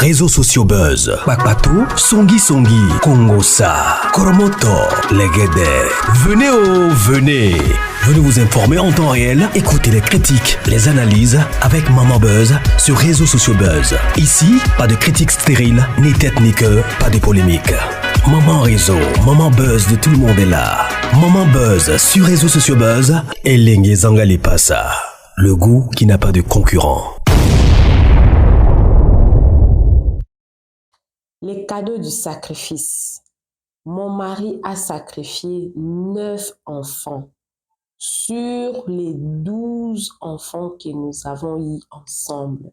réseaux sociaux buzz. Bakpatou, Songi Songi, Kongosa, Koromoto, Legede. Venez. Venez vous informer en temps réel. Écoutez les critiques, les analyses avec Maman Buzz sur réseaux sociaux buzz. Ici, pas de critiques stériles, ni tête ni queue, pas de polémique. Maman réseau, Maman Buzz de tout le monde est là. Maman Buzz sur réseaux sociaux buzz. Et Lengue Zangali Passa. Le goût qui n'a pas de concurrent. Les cadeaux du sacrifice. Mon mari a sacrifié 9 enfants sur les 12 enfants que nous avons eus ensemble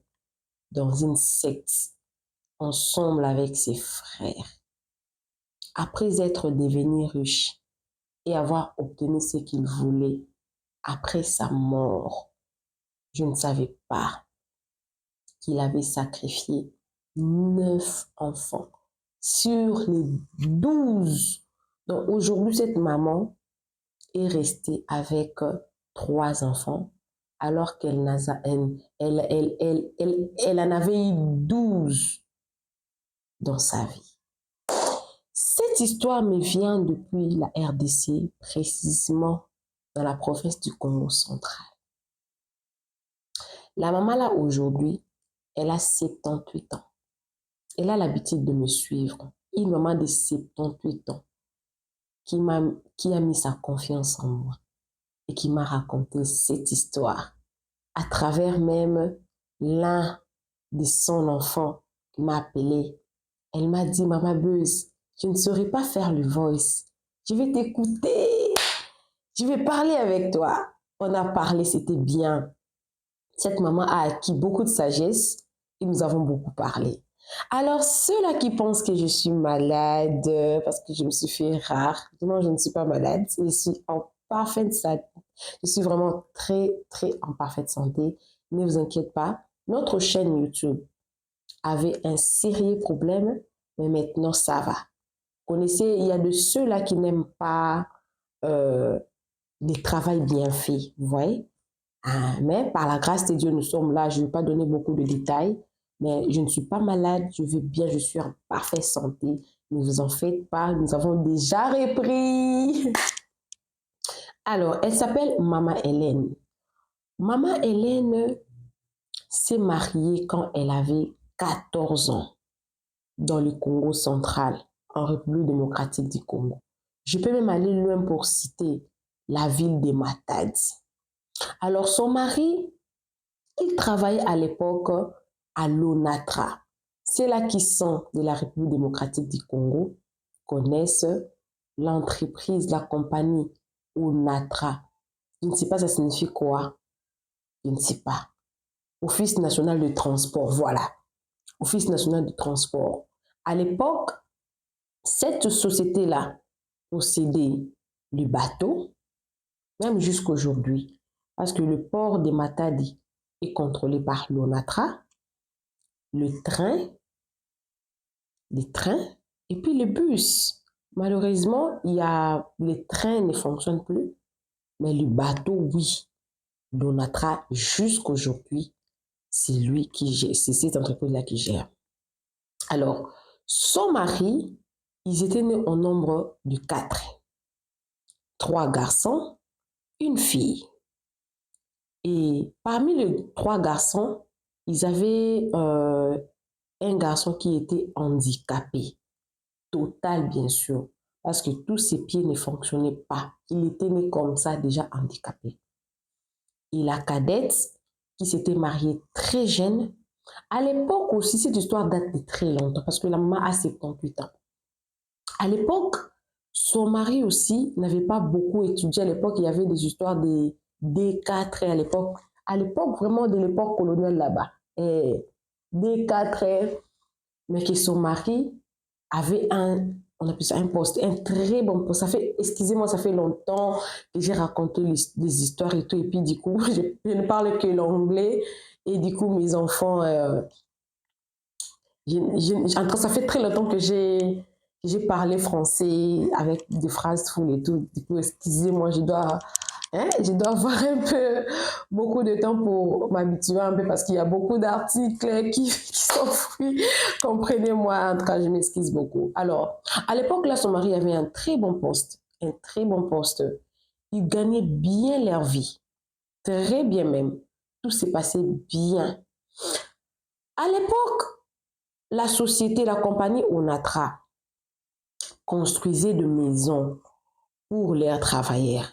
dans une secte, ensemble avec ses frères. Après être devenu riche et avoir obtenu ce qu'il voulait, après sa mort, je ne savais pas qu'il avait sacrifié 9 enfants sur les 12. Donc aujourd'hui, cette maman est restée avec 3 enfants alors qu'elle en avait eu 12 dans sa vie. Cette histoire me vient depuis la RDC, précisément dans la province du Congo central. La maman là aujourd'hui, elle a 78 ans. Elle a l'habitude de me suivre. Une maman de 78 ans qui a mis sa confiance en moi et qui m'a raconté cette histoire à travers même l'un de son enfant qui m'a appelé. Elle m'a dit, Maman Buzz, je ne saurais pas faire le voice. Je vais t'écouter. Je vais parler avec toi. On a parlé, c'était bien. Cette maman a acquis beaucoup de sagesse et nous avons beaucoup parlé. Alors, ceux-là qui pensent que je suis malade parce que je me suis fait rare, non, je ne suis pas malade. Je suis en parfaite santé. Je suis vraiment très, très en parfaite santé. Ne vous inquiétez pas. Notre chaîne YouTube avait un sérieux problème, mais maintenant, ça va. Vous connaissez, il y a de ceux-là qui n'aiment pas des travails bien faits, vous voyez. Mais par la grâce de Dieu, nous sommes là. Je ne vais pas donner beaucoup de détails, mais je ne suis pas malade, je vais bien, je suis en parfaite santé. Ne vous en faites pas, nous avons déjà repris. Alors, elle s'appelle Maman Hélène. Maman Hélène s'est mariée quand elle avait 14 ans dans le Congo central, en République démocratique du Congo. Je peux même aller loin pour citer la ville de Matadi. Alors, son mari, il travaillait à l'époque à l'ONATRA. Ceux-là qui sont de la République démocratique du Congo connaissent l'entreprise, la compagnie ONATRA. Je ne sais pas ça signifie quoi. Je ne sais pas. Office national de transport, voilà. Office national de transport. À l'époque, cette société-là possédait le bateau, même jusqu'aujourd'hui, parce que le port de Matadi est contrôlé par l'ONATRA, les trains et puis les bus. Malheureusement, les trains ne fonctionnent plus, mais le bateau, oui. L'ONATRA, jusqu'aujourd'hui, c'est cette entreprise-là qui gère. Alors, son mari, ils étaient nés au nombre de 4. 3 garçons, une fille. Et parmi les 3 garçons, ils avaient un garçon qui était handicapé, total bien sûr, parce que tous ses pieds ne fonctionnaient pas. Il était né comme ça, déjà handicapé. Et la cadette, qui s'était mariée très jeune, à l'époque aussi, cette histoire date de très longtemps, parce que la maman a 78 ans. À l'époque, son mari aussi n'avait pas beaucoup étudié. À l'époque, il y avait des histoires des D4 à l'époque. À l'époque, vraiment de l'époque coloniale là-bas. D4, mais que son mari avait on appelle ça un poste, un très bon poste. Excusez-moi, ça fait longtemps que j'ai raconté les histoires et tout. Et puis du coup, je ne parle que l'anglais. Et du coup, mes enfants, ça fait très longtemps que j'ai parlé français avec des phrases full et tout. Du coup, excusez-moi, je dois Hein? Je dois avoir un peu, beaucoup de temps pour m'habituer un peu parce qu'il y a beaucoup d'articles qui sont fruits. Comprenez-moi, en tout cas, je m'excuse beaucoup. Alors, à l'époque, là, son mari avait un très bon poste. Un très bon poste. Ils gagnaient bien leur vie. Très bien même. Tout s'est passé bien. À l'époque, la société, la compagnie Onatra construisait de maisons pour leurs travailleurs.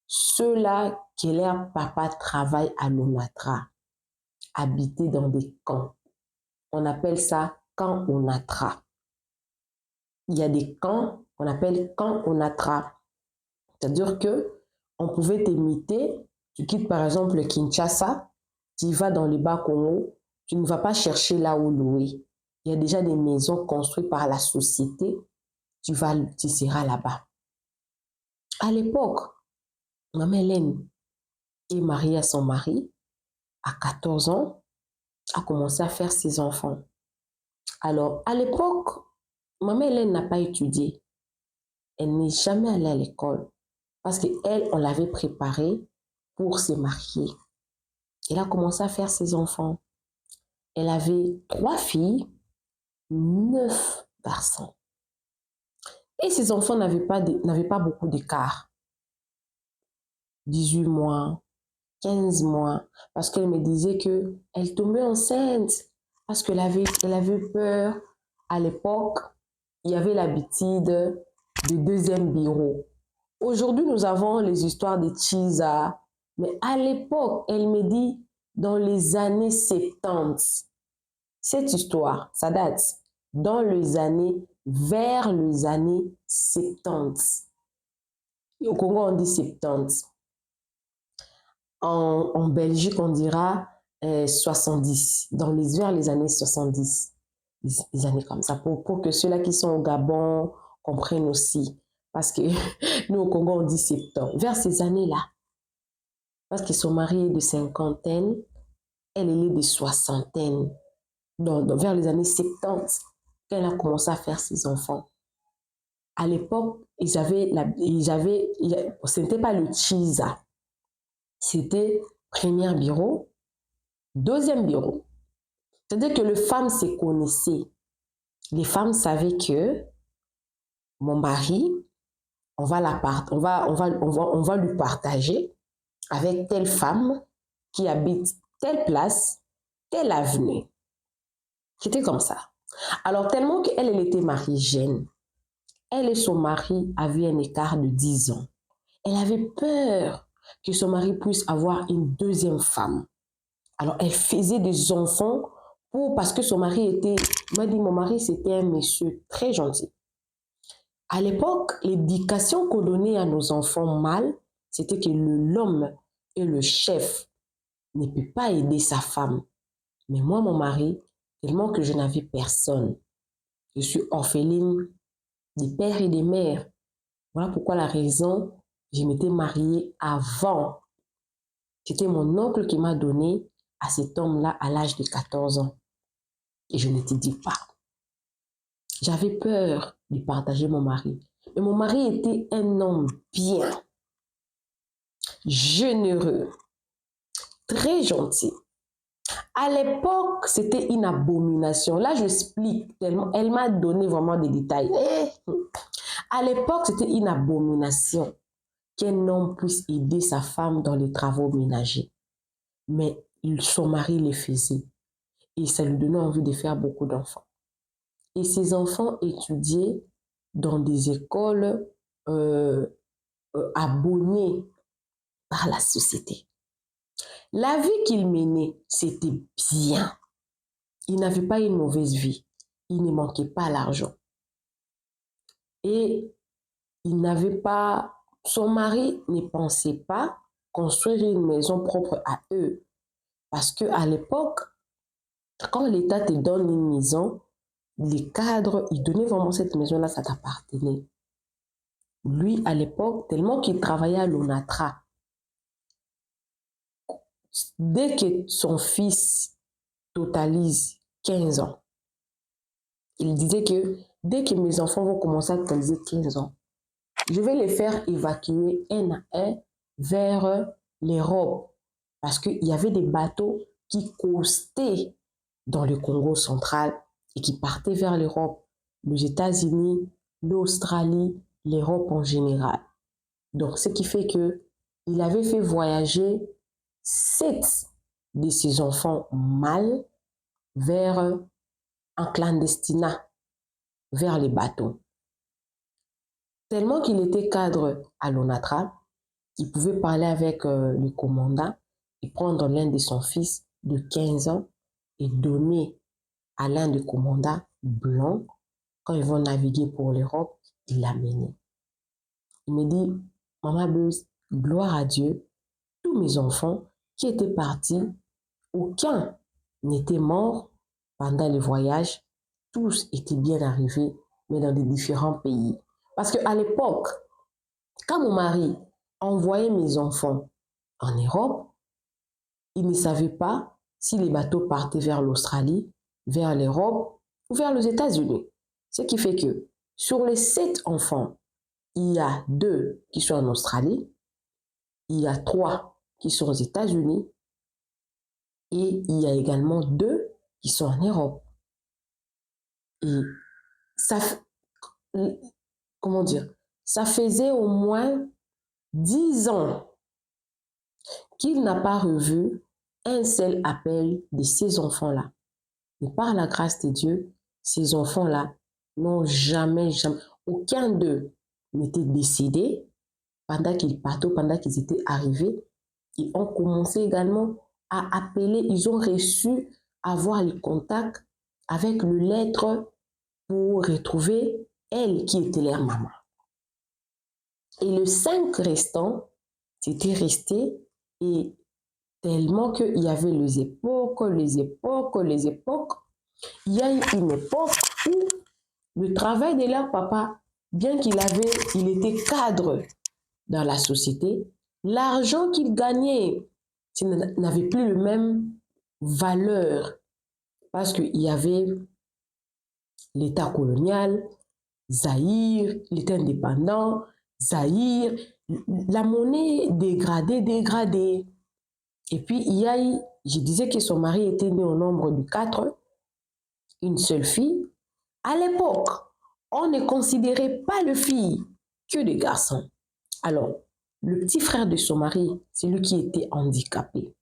Ceux-là que leur papa travaille à l'Onatra habitaient dans des camps. On appelle ça camp Onatra. Il y a des camps qu'on appelle camp Onatra. C'est-à-dire que on pouvait t'imiter. Tu quittes par exemple le Kinshasa, tu vas dans le Bas-Congo, tu ne vas pas chercher là où louer. Il y a déjà des maisons construites par la société, tu seras là-bas. À l'époque, Maman Hélène est mariée à son mari, à 14 ans, a commencé à faire ses enfants. Alors, à l'époque, Maman Hélène n'a pas étudié. Elle n'est jamais allée à l'école parce qu'elle, on l'avait préparée pour se marier. Elle a commencé à faire ses enfants. Elle avait 3 filles, 9 garçons. Et ses enfants n'avaient pas beaucoup d'écart. 18 mois, 15 mois. Parce qu'elle me disait qu'elle tombait enceinte. Parce qu'elle avait peur. À l'époque, il y avait l'habitude du deuxième bureau. Aujourd'hui, nous avons les histoires de Chisa. Mais à l'époque, elle me dit, dans les années 70, cette histoire, ça date vers les années 70. Au Congo, on dit 70. En Belgique, on dira 70, vers les années 70. Des années comme ça, pour que ceux-là qui sont au Gabon comprennent aussi. Parce que nous, au Congo, on dit 70. Vers ces années-là. Parce que son mari est de cinquantaine, elle est de soixantaine. Donc, vers les années 70, qu'elle a commencé à faire ses enfants. À l'époque, ce n'était pas le Chisa. C'était premier bureau, deuxième bureau. C'est-à-dire que les femmes se connaissaient. Les femmes savaient que mon mari, on va lui partager avec telle femme qui habite telle place, telle avenue. C'était comme ça. Alors, tellement qu'elle était mariée jeune, elle et son mari avaient un écart de 10 ans. Elle avait peur que son mari puisse avoir une deuxième femme. Alors, elle faisait des enfants parce que son mari mon mari, c'était un monsieur très gentil. À l'époque, l'éducation qu'on donnait à nos enfants mâles, c'était que l'homme est le chef, ne peut pas aider sa femme. Mais moi, mon mari, tellement que je n'avais personne, je suis orpheline des pères et des mères. Voilà pourquoi la raison, je m'étais mariée avant. C'était mon oncle qui m'a donné à cet homme-là à l'âge de 14 ans. Et je ne te dis pas. J'avais peur de partager mon mari. Mais mon mari était un homme bien, généreux, très gentil. À l'époque, c'était une abomination. Là, j'explique tellement. Elle m'a donné vraiment des détails. À l'époque, c'était une abomination qu'un homme puisse aider sa femme dans les travaux ménagers. Mais son mari les faisait. Et ça lui donnait envie de faire beaucoup d'enfants. Et ses enfants étudiaient dans des écoles abonnées par la société. La vie qu'il menait, c'était bien. Il n'avait pas une mauvaise vie. Il ne manquait pas l'argent. Et son mari ne pensait pas construire une maison propre à eux. Parce qu'à l'époque, quand l'État te donne une maison, les cadres, ils donnaient vraiment cette maison-là, ça t'appartenait. Lui, à l'époque, tellement qu'il travaillait à l'Onatra, dès que son fils totalise 15 ans, il disait que dès que mes enfants vont commencer à totaliser 15 ans, je vais les faire évacuer un à un vers l'Europe parce qu'il y avait des bateaux qui costaient dans le Congo central et qui partaient vers l'Europe, les États-Unis, l'Australie, l'Europe en général. Donc, ce qui fait qu'il avait fait voyager 7 de ses enfants mâles vers un clandestinat, vers les bateaux. Tellement qu'il était cadre à l'ONATRA, il pouvait parler avec le commandant et prendre l'un de son fils de 15 ans et donner à l'un des commandants blancs quand ils vont naviguer pour l'Europe, il l'amener. Il me dit, Maman Beuse, gloire à Dieu, tous mes enfants qui étaient partis, aucun n'était mort pendant le voyage, tous étaient bien arrivés, mais dans des différents pays. Parce qu'à l'époque, quand mon mari envoyait mes enfants en Europe, il ne savait pas si les bateaux partaient vers l'Australie, vers l'Europe ou vers les États-Unis. Ce qui fait que sur les 7 enfants, il y a 2 qui sont en Australie, il y a 3 qui sont aux États-Unis et il y a également 2 qui sont en Europe. Et ça, comment dire, ça faisait au moins 10 ans qu'il n'a pas revu un seul appel de ces enfants-là. Et par la grâce de Dieu, ces enfants-là n'ont jamais, aucun d'eux n'était décédé pendant qu'ils partaient, pendant qu'ils étaient arrivés. Ils ont commencé également à appeler, ils ont reçu, avoir le contact avec le lettre pour retrouver elle qui était leur maman. Et les 5 restants, c'était resté et tellement qu'il y avait les époques, il y a eu une époque où le travail de leur papa, bien qu'il était cadre dans la société, l'argent qu'il gagnait n'avait plus la même valeur parce qu'il y avait l'État colonial, Zaïre, l'État indépendant, Zaïre, la monnaie dégradée. Et puis, je disais que son mari était né au nombre de 4, une seule fille. À l'époque, on ne considérait pas les filles que des garçons. Alors, le petit frère de son mari, c'est lui qui était handicapé.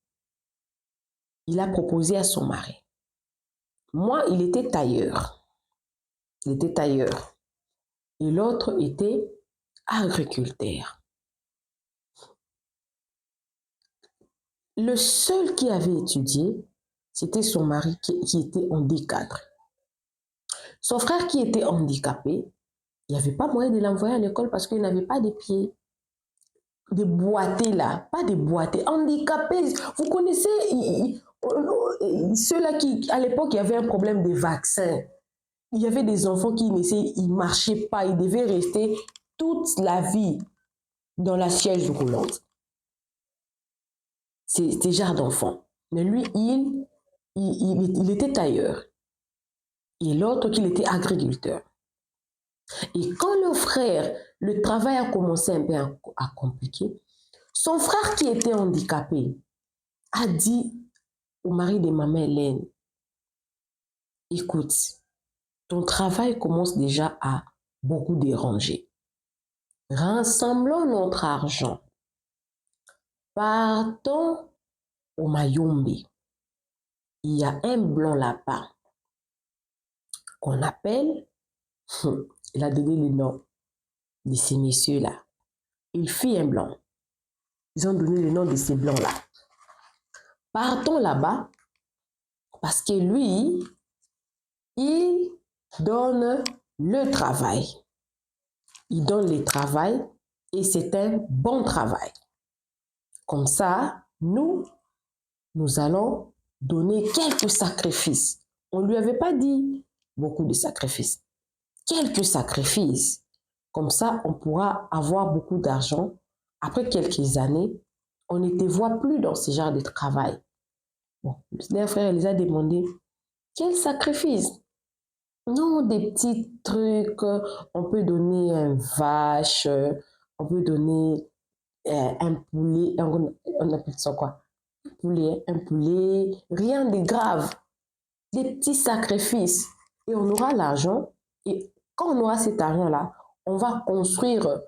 Il a proposé à son mari. Moi, il était tailleur. Et l'autre était agriculteur. Le seul qui avait étudié, c'était son mari qui était handicapé. Son frère qui était handicapé, il n'y avait pas moyen de l'envoyer à l'école parce qu'il n'avait pas de pieds. Des boités là, pas des boités, handicapés. Vous connaissez ceux-là qui, à l'époque, il y avait un problème de vaccins. Il y avait des enfants qui ne marchaient pas, ils devaient rester toute la vie dans la siège roulante. C'était genre d'enfant. Mais lui, il était tailleur. Et l'autre, qu'il était agriculteur. Et quand le frère, le travail a commencé un peu à compliquer, son frère qui était handicapé a dit au mari de maman Hélène, écoute, ton travail commence déjà à beaucoup déranger. Rassemblons notre argent. Partons au Mayombe. Il y a un blanc là-bas qu'on appelle, il a donné le nom de ces messieurs-là. Il fit un blanc. Ils ont donné le nom de ces blancs-là. Partons là-bas parce que lui, il donne le travail. Il donne le travail et c'est un bon travail. Comme ça, nous allons donner quelques sacrifices. On ne lui avait pas dit beaucoup de sacrifices. Quelques sacrifices. Comme ça, on pourra avoir beaucoup d'argent. Après quelques années, on ne te voit plus dans ce genre de travail. Bon, les frères les a demandé, quel sacrifice? Non, des petits trucs, on peut donner une vache, on peut donner un poulet, on appelle ça quoi? Un poulet, rien de grave. Des petits sacrifices. Et on aura l'argent. Et quand on aura cet argent-là, on va construire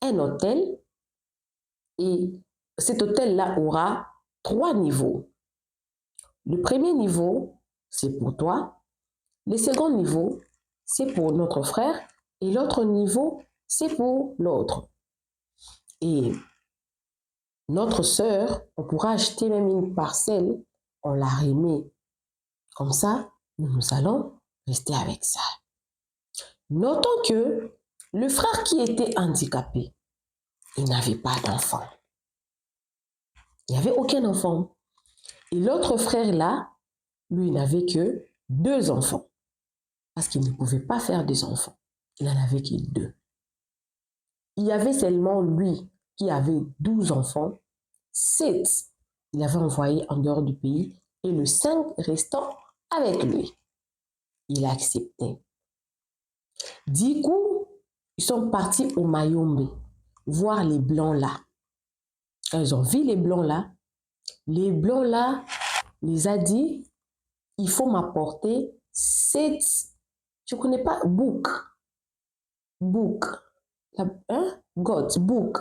un hôtel. Et cet hôtel-là aura 3 niveaux. Le premier niveau, c'est pour toi. Le second niveau, c'est pour notre frère. Et l'autre niveau, c'est pour l'autre. Et notre sœur, on pourra acheter même une parcelle, on la remet. Comme ça, nous allons rester avec ça. Notons que le frère qui était handicapé, il n'avait pas d'enfant. Il n'y avait aucun enfant. Et l'autre frère là, lui, il n'avait que 2 enfants. Parce qu'il ne pouvait pas faire des enfants. Il n'en avait que 2. Il y avait seulement lui qui avait 12 enfants. 7, il avait envoyé en dehors du pays. Et le 5 restant avec lui. Il a accepté. Du coup, ils sont partis au Mayombe, voir les blancs là. Quand ils ont vu les blancs là les a dit, il faut m'apporter 7, je ne connais pas, bouc, hein? Goat, bouc,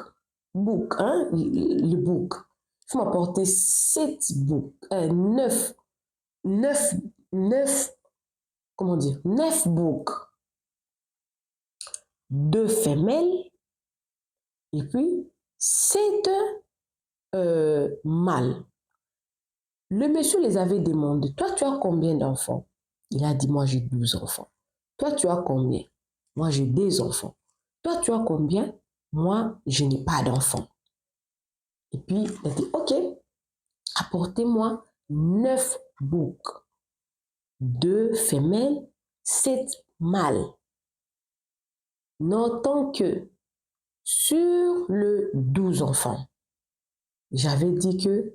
hein? Le bouc. Il faut m'apporter 7 boucs, 9, comment dire, 9 boucs, 2 femelles, et puis 7 mâles. Le monsieur les avait demandé, toi tu as combien d'enfants? Il a dit, moi j'ai 12 enfants. Toi tu as combien? Moi j'ai 2 enfants. Toi tu as combien? Moi je n'ai pas d'enfants. Et puis il a dit, ok, apportez-moi 9 boucs, 2 femelles, 7 mâles. Notons que sur le 12 enfants, j'avais dit que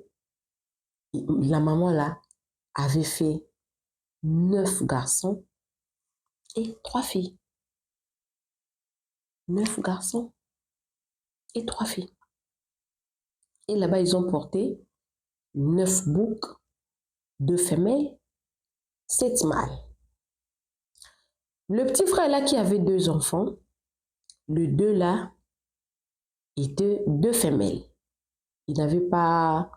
la maman là avait fait 9 garçons et 3 filles. 9 garçons et 3 filles. Et là-bas, ils ont porté 9 boucs, 2 femelles, 7 mâles. Le petit frère là qui avait 2 enfants, le 2 là était 2 femelles. Il n'avait pas,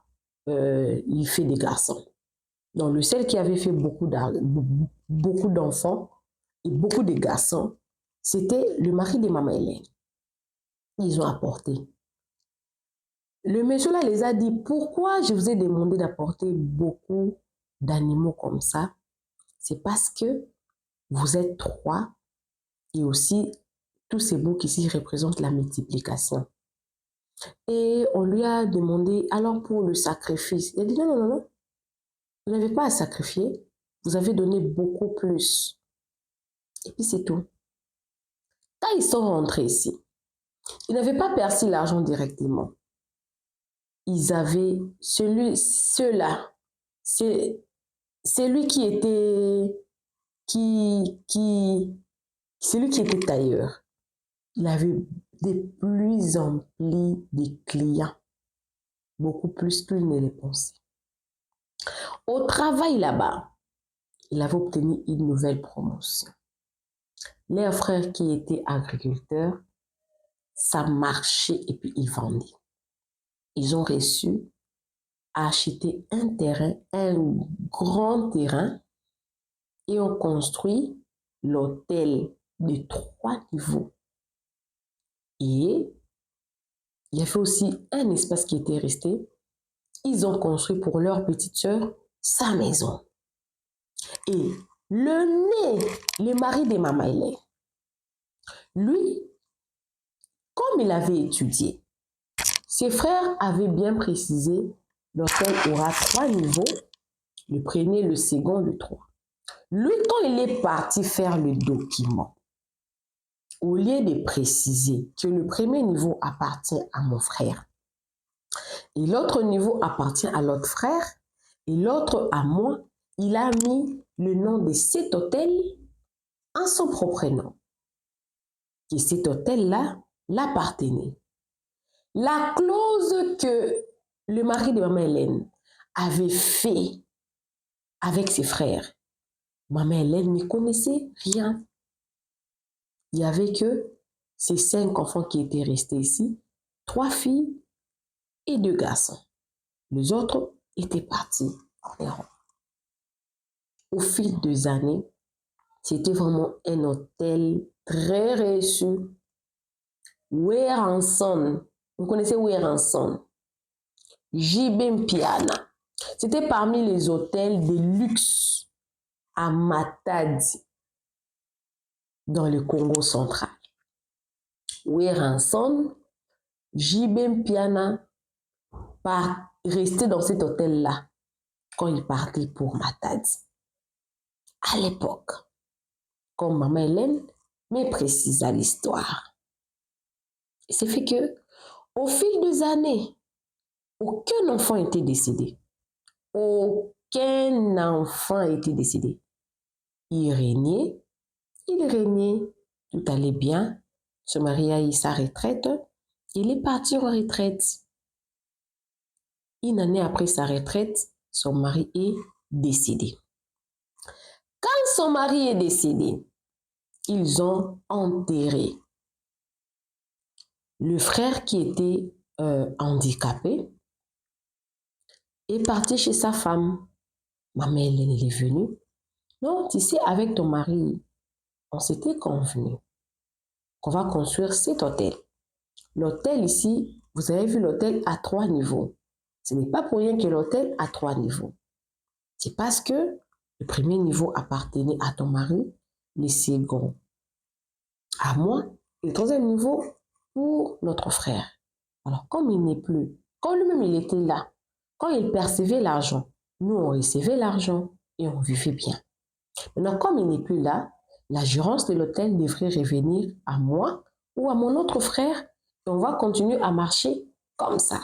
il fait des garçons. Donc le seul qui avait fait beaucoup d'enfants et beaucoup de garçons, c'était le mari de Maman Hélène. Ils ont apporté. Le monsieur là les a dit, pourquoi je vous ai demandé d'apporter beaucoup d'animaux comme ça? C'est parce que vous êtes 3 et aussi tous ces boucs ici représentent la multiplication. Et on lui a demandé, alors pour le sacrifice, il a dit non, vous n'avez pas à sacrifier, vous avez donné beaucoup plus. Et puis c'est tout. Quand ils sont rentrés ici, ils n'avaient pas perçu l'argent directement. Ils avaient celui qui était celui qui était tailleur. Il avait de plus en plus de clients, beaucoup plus qu'il ne les pensait. Au travail là-bas, il avait obtenu une nouvelle promotion. Leur frère qui était agriculteur, ça marchait et puis ils vendaient. Ils ont réussi à acheter un terrain, un grand terrain, et ont construit l'hôtel de 3 niveaux. Et il y avait aussi un espace qui était resté. Ils ont construit pour leur petite sœur sa maison. Et le mari de Maman Hélène, lui, comme il avait étudié, ses frères avaient bien précisé, l'hôtel aura 3 niveaux, le premier, le second, le 3. Lui, quand il est parti faire le document, au lieu de préciser que le premier niveau appartient à mon frère et l'autre niveau appartient à l'autre frère et l'autre à moi, il a mis le nom de cet hôtel en son propre nom. Et cet hôtel-là l'appartenait. La clause que le mari de maman Hélène avait fait avec ses frères, maman Hélène ne connaissait rien. Il n'y avait que ces 5 enfants qui étaient restés ici, 3 filles et 2 garçons. Les autres étaient partis en Europe. Au fil des années, c'était vraiment un hôtel très reçu. Weranson, vous connaissez Weranson? Jibem Piana. C'était parmi les hôtels de luxe à Matadi, dans le Congo central. Weranson, Jibem Piana, resté dans cet hôtel-là quand il partait pour Matadi. À l'époque, comme maman Hélène me précisa l'histoire. C'est fait que, au fil des années, aucun enfant était décédé. Aucun enfant était décédé. Il régnait, tout allait bien. Ce mari a eu sa retraite. Il est parti en retraite. Une année après sa retraite, son mari est décédé. Quand son mari est décédé, ils ont enterré le frère qui était handicapé est parti chez sa femme. Maman Hélène est venue. Non, tu sais, avec ton mari, on s'était convenu qu'on va construire cet hôtel. L'hôtel ici, vous avez vu l'hôtel à 3 niveaux. Ce n'est pas pour rien que l'hôtel a 3 niveaux. C'est parce que le premier niveau appartenait à ton mari, le second à moi, et le troisième niveau pour notre frère. Alors, comme il n'est plus, quand lui-même il était là, quand il percevait l'argent, nous on recevait l'argent et on vivait bien. Maintenant, comme il n'est plus là, la gérance de l'hôtel devrait revenir à moi ou à mon autre frère et on va continuer à marcher comme ça.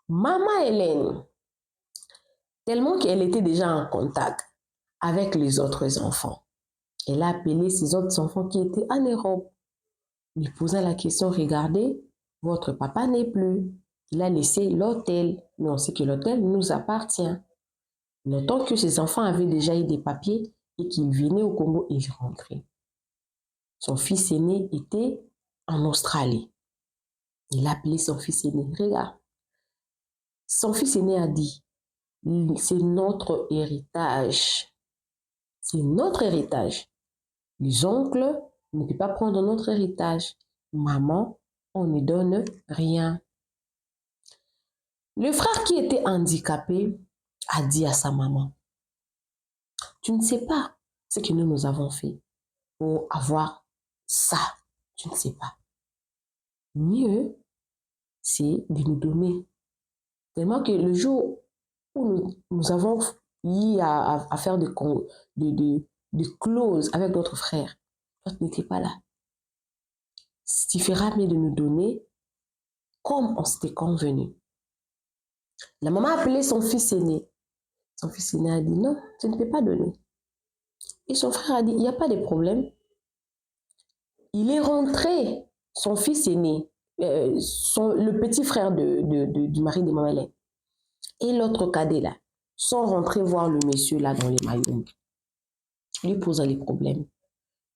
Maman Hélène, tellement qu'elle était déjà en contact avec les autres enfants, elle a appelé ces autres enfants qui étaient en Europe. Il lui posa la question, regardez, votre papa n'est plus. Il a laissé l'hôtel, mais on sait que l'hôtel nous appartient. Notons que ces enfants avaient déjà eu des papiers et qu'ils venaient au Congo et ils rentraient. Son fils aîné était en Australie. Il a appelé son fils aîné. Regarde. Son fils aîné a dit, c'est notre héritage. C'est notre héritage. Les oncles ne peuvent pas prendre notre héritage. Maman, on ne donne rien. Le frère qui était handicapé a dit à sa maman, tu ne sais pas ce que nous avons fait pour avoir ça. Tu ne sais pas. Mieux, c'est de nous donner. Tellement que le jour où nous avons eu à faire des clauses avec d'autres frères, toi, tu n'étais pas là. Tu feras mieux de nous donner comme on s'était convenu. La maman a appelé son fils aîné. Son fils aîné a dit non, tu ne peux pas donner. Et son frère a dit, il n'y a pas de problème. Il est rentré, son fils aîné, le petit frère du mari de maman Hélène, et l'autre cadet là, sont rentrés voir le monsieur là dans les maillots. Il lui posa les problèmes.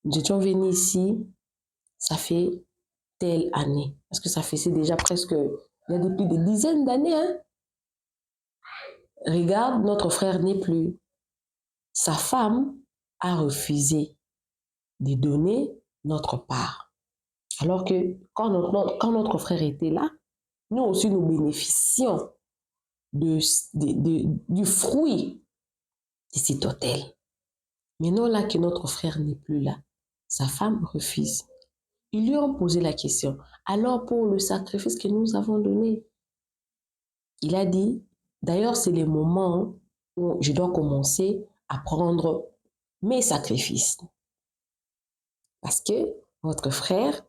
Nous étions venus ici, ça fait telle année. Parce que ça faisait déjà presque, il y a depuis des dizaines d'années. Hein? Regarde, notre frère n'est plus. Sa femme a refusé de donner notre part. Alors que quand notre frère était là, nous aussi nous bénéficions du fruit de cet hôtel. Maintenant là que notre frère n'est plus là, sa femme refuse. Ils lui ont posé la question, alors pour le sacrifice que nous avons donné, il a dit, d'ailleurs c'est le moment où je dois commencer à prendre mes sacrifices. Parce que votre frère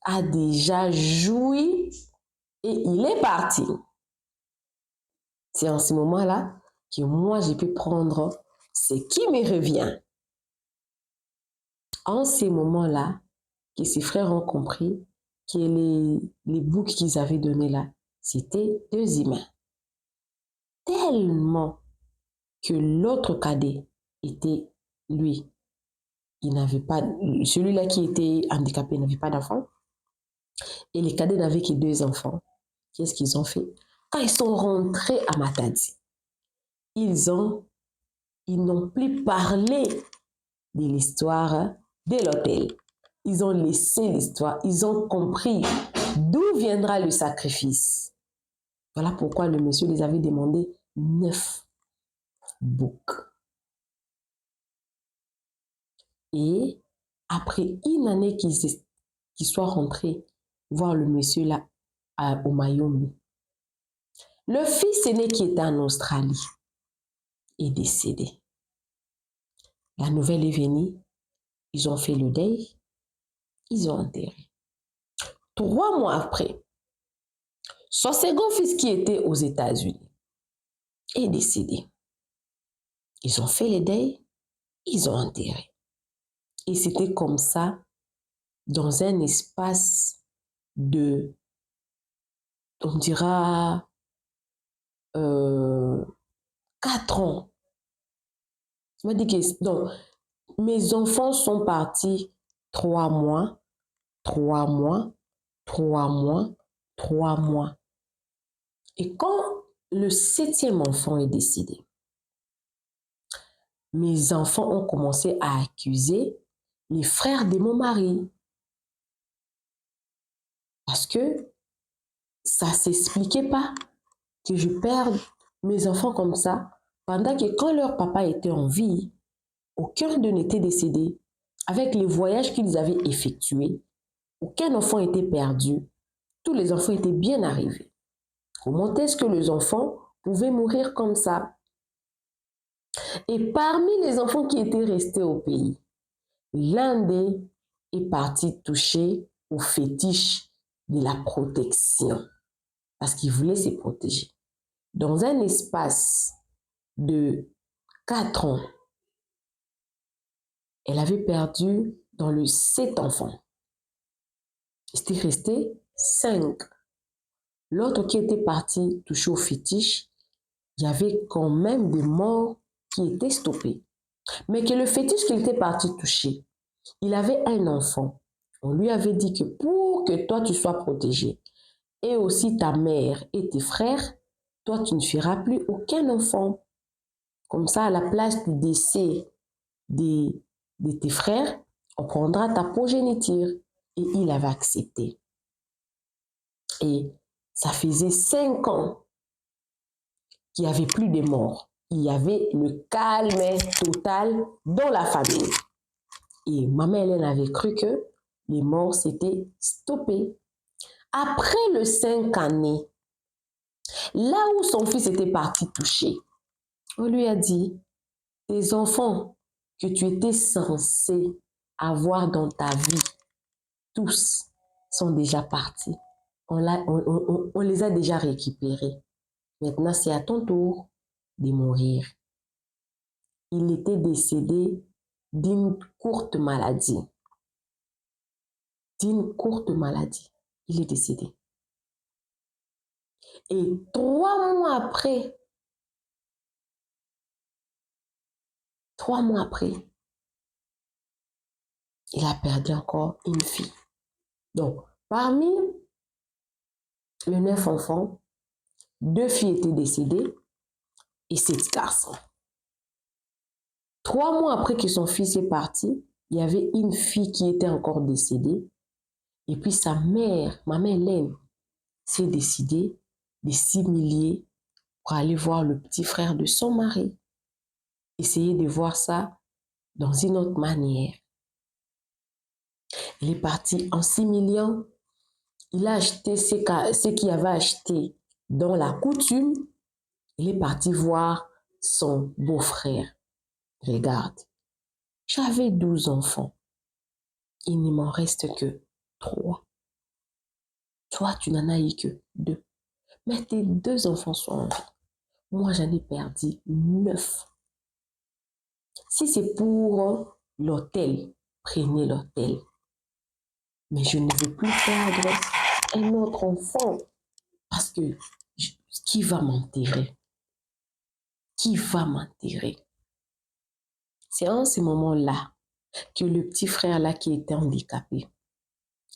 a déjà joui et il est parti. C'est en ce moment-là que moi, j'ai pu prendre ce qui me revient. En ces moments-là, que ses frères ont compris que les boucs qu'ils avaient donnés là, c'était 2 humains. Tellement que l'autre cadet était, lui, il n'avait pas, celui-là qui était handicapé n'avait pas d'enfant. Et les cadets n'avaient que 2 enfants. Qu'est-ce qu'ils ont fait? Quand ils sont rentrés à Matadi, ils n'ont plus parlé de l'histoire de l'hôtel. Ils ont laissé l'histoire, ils ont compris d'où viendra le sacrifice. Voilà pourquoi le monsieur les avait demandé 9 boucs. Et après une année qu'ils soient rentrés voir le monsieur là au Mayombe, le fils aîné qui était en Australie est décédé. La nouvelle est venue, ils ont fait le deuil, ils ont enterré. 3 mois après, son second fils qui était aux États-Unis est décédé. Ils ont fait le deuil, ils ont enterré. Et c'était comme ça, dans un espace de, on dira, 4 ans. Je me dis que non, mes enfants sont partis 3 mois, 3 mois, 3 mois, 3 mois. Et quand le 7e enfant est décédé, mes enfants ont commencé à accuser les frères de mon mari. Parce que ça ne s'expliquait pas que je perde mes enfants comme ça, pendant que quand leur papa était en vie, aucun d'eux n'était décédé. Avec les voyages qu'ils avaient effectués, aucun enfant n'était perdu. Tous les enfants étaient bien arrivés. Comment est-ce que les enfants pouvaient mourir comme ça? Et parmi les enfants qui étaient restés au pays, l'un d'eux est parti toucher au fétiche de la protection parce qu'il voulait se protéger. Dans un espace de 4 ans, elle avait perdu dans le 7 enfants. Il était resté 5. L'autre qui était parti toucher au fétiche, il y avait quand même des morts qui étaient stoppés. Mais que le fétiche qu'il était parti toucher, il avait un enfant. On lui avait dit que pour que toi tu sois protégé, et aussi ta mère et tes frères, toi tu ne feras plus aucun enfant. Comme ça, à la place du décès de tes frères, on prendra ta progéniture. Et il avait accepté. Et ça faisait 5 ans qu'il n'y avait plus de morts. Il y avait le calme total dans la famille. Et maman Hélène avait cru que les morts s'étaient stoppés. Après le 5 années, là où son fils était parti toucher, on lui a dit, tes enfants que tu étais censé avoir dans ta vie, tous sont déjà partis. On les a déjà récupérés. Maintenant, c'est à ton tour de mourir. Il était décédé d'une courte maladie. D'une courte maladie. Il est décédé. Et 3 mois après, il a perdu encore une fille. Donc, parmi les 9 enfants, 2 filles étaient décédées et 7 garçons. 3 mois après que son fils est parti, il y avait une fille qui était encore décédée. Et puis sa mère, maman Hélène, s'est décidée de s'humilier pour aller voir le petit frère de son mari. Essayer de voir ça dans une autre manière. Il est parti en s'humiliant. Il a acheté ce qu'il avait acheté dans la coutume. Il est parti voir son beau-frère. Regarde, j'avais 12 enfants. Il ne m'en reste que 3. Toi, tu n'en as eu que 2. Mais tes 2 enfants sont en vie. Moi, j'en ai perdu 9. Si c'est pour l'hôtel, prenez l'hôtel. Mais je ne veux plus perdre un autre enfant parce que qui va m'enterrer? Qui va m'enterrer? C'est en ce moment-là que le petit frère là qui était handicapé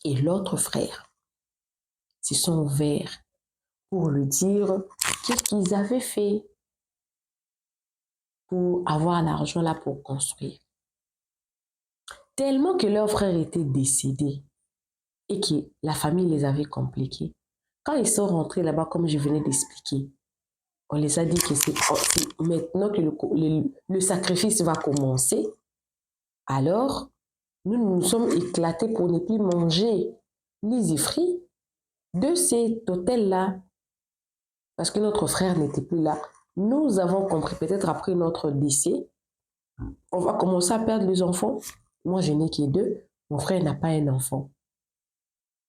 et l'autre frère se sont ouverts pour lui dire qu'est-ce qu'ils avaient fait pour avoir l'argent là pour construire. Tellement que leur frère était décédé et que la famille les avait compliqués. Quand ils sont rentrés là-bas, comme je venais d'expliquer, on les a dit que c'est maintenant que le sacrifice va commencer. Alors, nous nous sommes éclatés pour ne plus manger les ifris de cet hôtel-là. Parce que notre frère n'était plus là. Nous avons compris, peut-être après notre décès, on va commencer à perdre les enfants. Moi, je n'ai que 2. Mon frère n'a pas un enfant.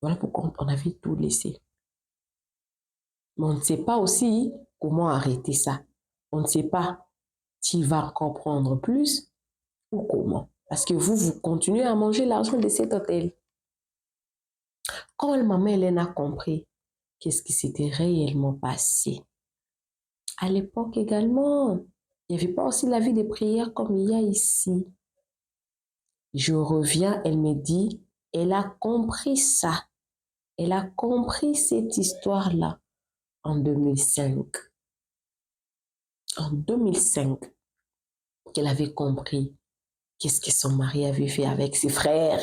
Voilà pourquoi on avait tout laissé. Mais on ne sait pas aussi comment arrêter ça. On ne sait pas s'il va encore prendre plus ou comment. Parce que vous continuez à manger l'argent de cet hôtel. Quand maman Hélène a compris qu'est-ce qui s'était réellement passé, à l'époque également, il n'y avait pas aussi la vie de prière comme il y a ici. Je reviens, elle me dit, elle a compris ça. Elle a compris cette histoire-là en 2005. En 2005, qu'elle avait compris qu'est-ce que son mari avait fait avec ses frères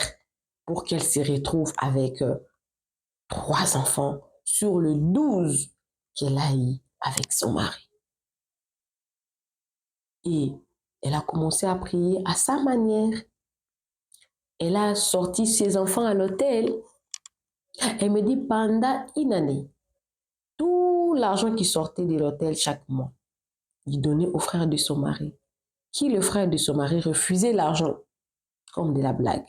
pour qu'elle se retrouve avec 3 enfants sur le 12 qu'elle a eu avec son mari. Et elle a commencé à prier à sa manière. Elle a sorti ses enfants à l'hôtel. Elle me dit pendant une année, tout l'argent qui sortait de l'hôtel chaque mois, il donnait au frère de son mari. Qui le frère de son mari refusait l'argent comme de la blague.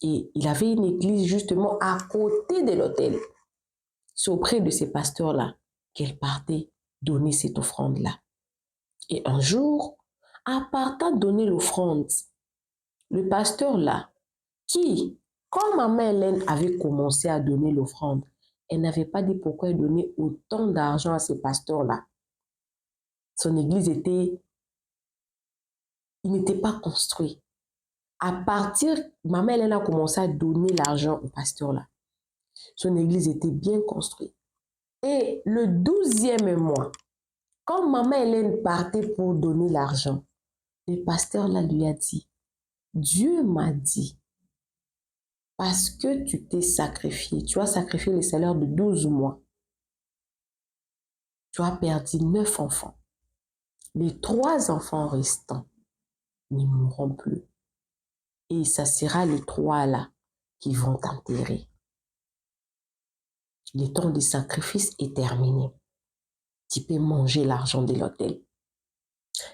Et il avait une église justement à côté de l'hôtel. C'est auprès de ces pasteurs-là qu'elle partait donner cette offrande-là. Et un jour, en partant donner l'offrande, le pasteur-là, qui, quand maman Hélène avait commencé à donner l'offrande, elle n'avait pas dit pourquoi elle donnait autant d'argent à ces pasteurs-là. Son église il n'était pas construit. À partir, maman Hélène a commencé à donner l'argent au pasteur-là. Son église était bien construite. Et le 12e mois, quand maman Hélène partait pour donner l'argent, le pasteur là lui a dit, Dieu m'a dit, parce que tu t'es sacrifié, tu as sacrifié le salaire de 12 mois, tu as perdu 9 enfants. Les 3 enfants restants ne mourront plus. Et ça sera les 3 là qui vont t'enterrer. Le temps de sacrifice est terminé. Tu peux manger l'argent de l'hôtel.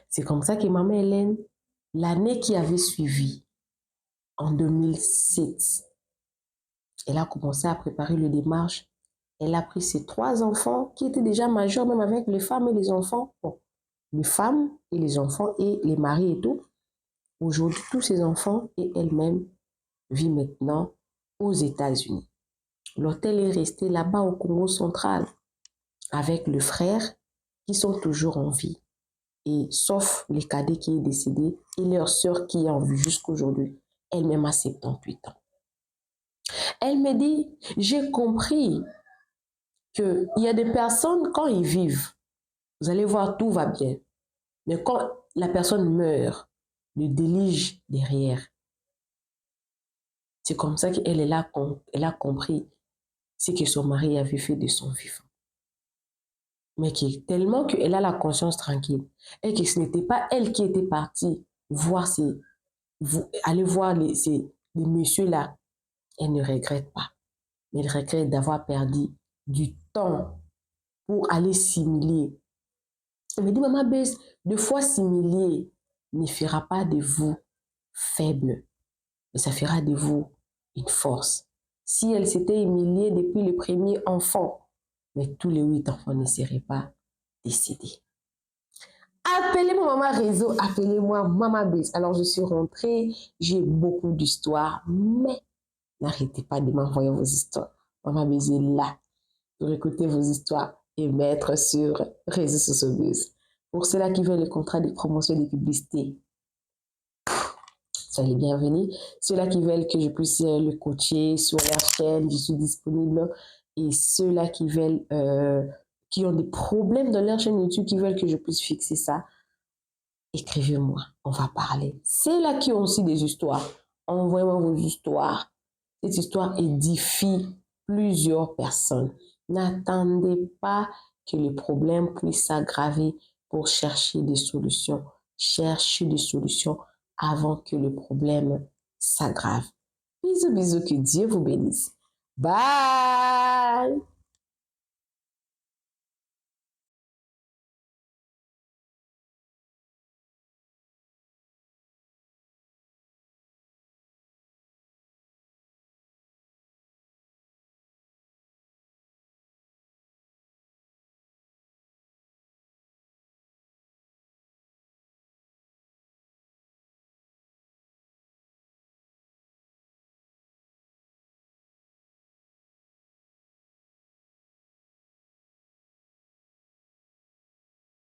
C'est comme ça que maman Hélène, l'année qui avait suivi, en 2007, elle a commencé à préparer le démarche. Elle a pris ses 3 enfants qui étaient déjà majeurs, même avec les femmes et les enfants. Bon, les femmes et les enfants et les maris et tout. Aujourd'hui, tous ces enfants et elle-même vivent maintenant aux États-Unis. L'hôtel est resté là-bas au Congo central avec le frère qui sont toujours en vie. Et sauf le cadet qui est décédé et leur sœur qui est en vie jusqu'aujourd'hui. Elle-même a 78 ans. Elle me dit, j'ai compris qu'il y a des personnes, quand ils vivent, vous allez voir, tout va bien. Mais quand la personne meurt, le délige derrière. C'est comme ça qu'elle a compris ce que son mari avait fait de son vivant. Mais tellement qu'elle a la conscience tranquille et que ce n'était pas elle qui était partie aller voir les messieurs-là. Elle ne regrette pas. Mais elle regrette d'avoir perdu du temps pour aller s'humilier. Elle me dit, maman Bess, 2 fois s'humilier ne fera pas de vous faible, mais ça fera de vous une force. Si elle s'était humiliée depuis le premier enfant, mais tous les 8 enfants ne seraient pas décédés. Appelez-moi maman réseau, appelez-moi maman Bess. Alors je suis rentrée, j'ai beaucoup d'histoires, mais N'arrêtez pas de m'envoyer vos histoires. On va baiser là pour écouter vos histoires et mettre sur Réseaux sociaux Buzz. Pour ceux-là qui veulent le contrat de promotion et de publicité, soyez les bienvenus. Ceux-là qui veulent que je puisse le coacher sur leur chaîne, je suis disponible. Et ceux-là qui veulent, qui ont des problèmes dans leur chaîne YouTube, qui veulent que je puisse fixer ça, écrivez-moi, on va parler. Ceux-là qui ont aussi des histoires, envoyez-moi vos histoires. Cette histoire édifie plusieurs personnes. N'attendez pas que le problème puisse s'aggraver pour chercher des solutions. Cherchez des solutions avant que le problème s'aggrave. Bisous, bisous, que Dieu vous bénisse. Bye!